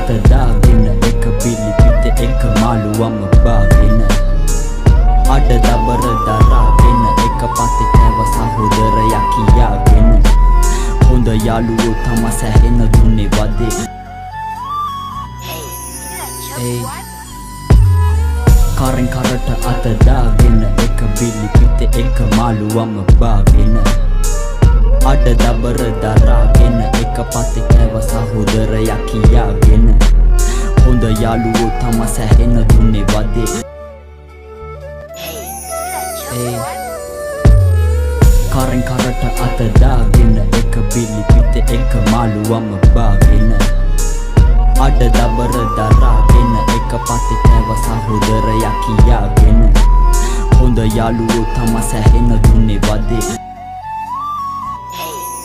අත දාගෙන එක බිලි පිට එක මාළුවම බාගෙන අඩ දබර දරාගෙන එක පතේ කැව සහෝදරයා කියාගෙන හොඳ යාළුවෝ තම සැහෙන දුන්නේ වදේ කරෙන් කරට අත දාගෙන එක බිලි පිට එක මාළුවම බාගෙන අඩ දබර දරාගෙන එක පතේ කැව සහෝදරයා කියාගෙන හොඳ යාළුවෝ තම සැහෙන දුන්නේ වදේ කරෙන් කරට අත දාගෙන එක බිලි පිට එක මාළුවම බාගෙන අඩ දබර දරාගෙන එක පතේ කැව සහෝදරයා කියාගෙන හොඳ යාළුවෝ තම සැහෙන දුන්නේ වදේ